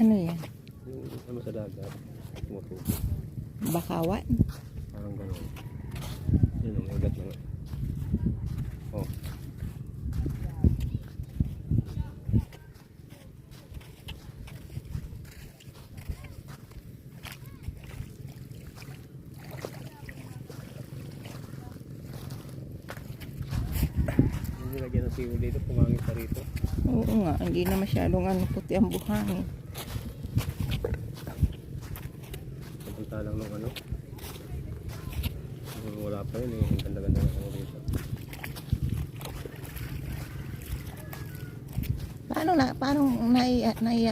Ano yan? Yung ano sa dagat. Tumutubo. Bakawan? Parang gano'n. Yun ang ugat lang. Oh. Hindi lagyan ng siwo dito, pumangit pa rito. Oo nga, hindi na masyadong ano, puti ang buhangin. Papunta lang ng ano. Wala pa yun eh. Ang ganda-ganda na ako dito. Paano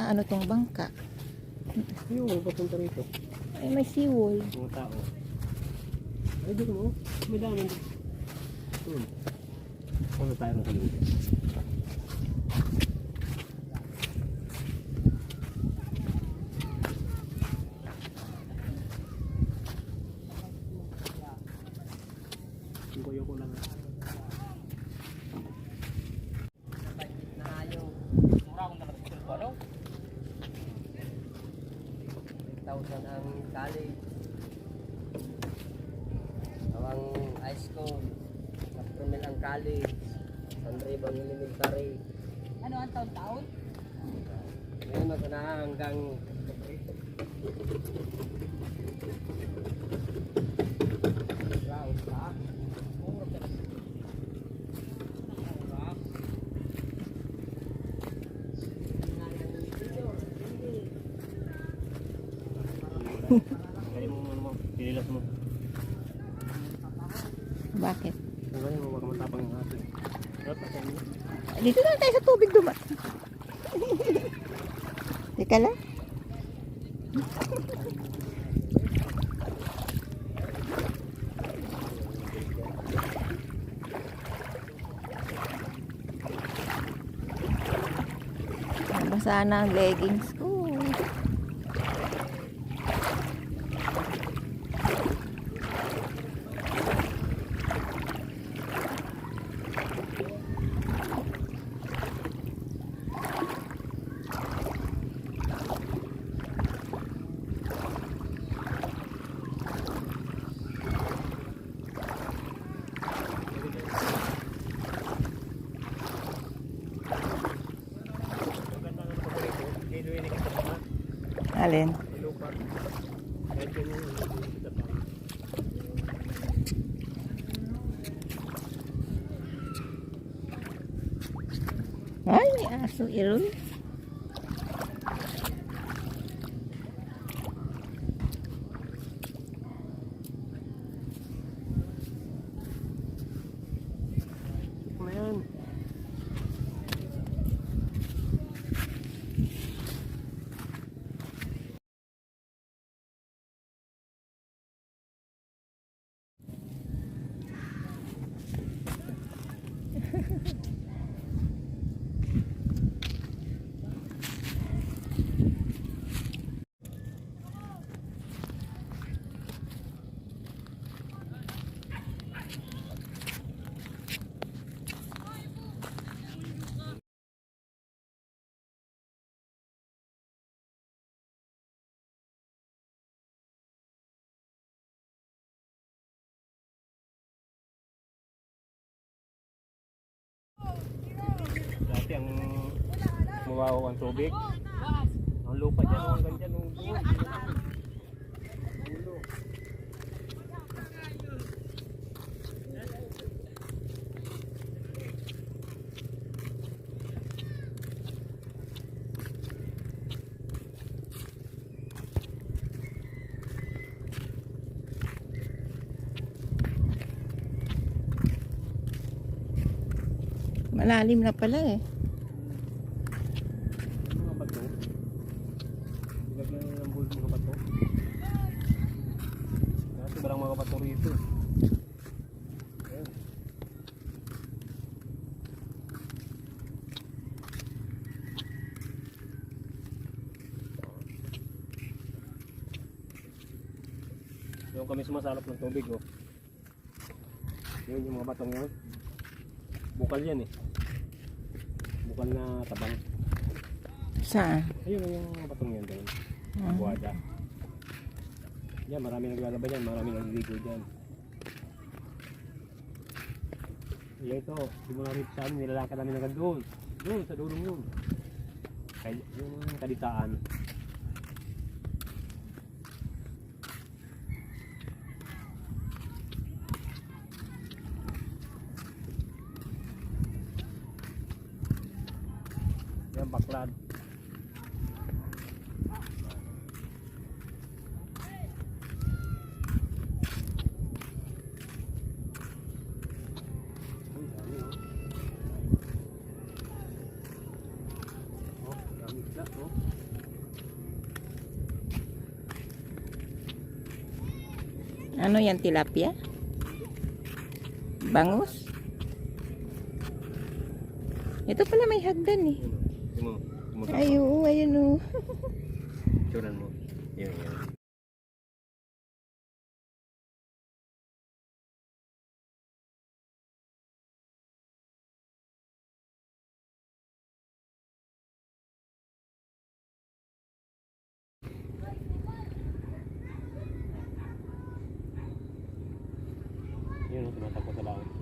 ano tong bangka? Yung papunta rito. Ay, may seawall. Mga tao. Ay, dito mo. May dami dito. Ano tayo ng kaluto? Yung ko lang. Thousand ang college. Awang high school. Kaptumil ang college. San Ribang Elementary. Ano ang taon-taon? Ngayon ako na hanggang round pa. Kaya mo ano mo. Pinilas mo. Bakit? Kaya mo baka matapang yung atin. Dito na tayo sa tubig duman. Teka lang. Basa na ang leggings ko. Alin? Ay, may aso iron. Ayan. Dati ang mawawaw ang tubig. Ang lupa dyan, hanggang dyan. Ulo. Malalim na pala eh. Mga bato. Ilagyan ng bulb mga bato. Kasi barang mga bato rito. Ayan. Yung kami sumasalap ng tubig oh. Yun yung mga batong yun. Bukal yan eh. Bukal na tabang. Saan? Ayun yung mga batong yan doon. Ah. Buwada. Yan, marami naglalaba yan, marami nagliligo dyan. Yan ito, simula rito sa amin, nilalakad namin hanggang doon. Doon, sa dulong yun. Kaya yung kalitaan. Yan, baklad. Uy, dami oh. Oh, dami isda oh. Ano yan, tilapia? Bangus? Ito pala may hagdan eh. Ayun, mo. Ay, oo, ayun oh. Turan mo. Yan, yan. Yun, tumatakbo sa laot.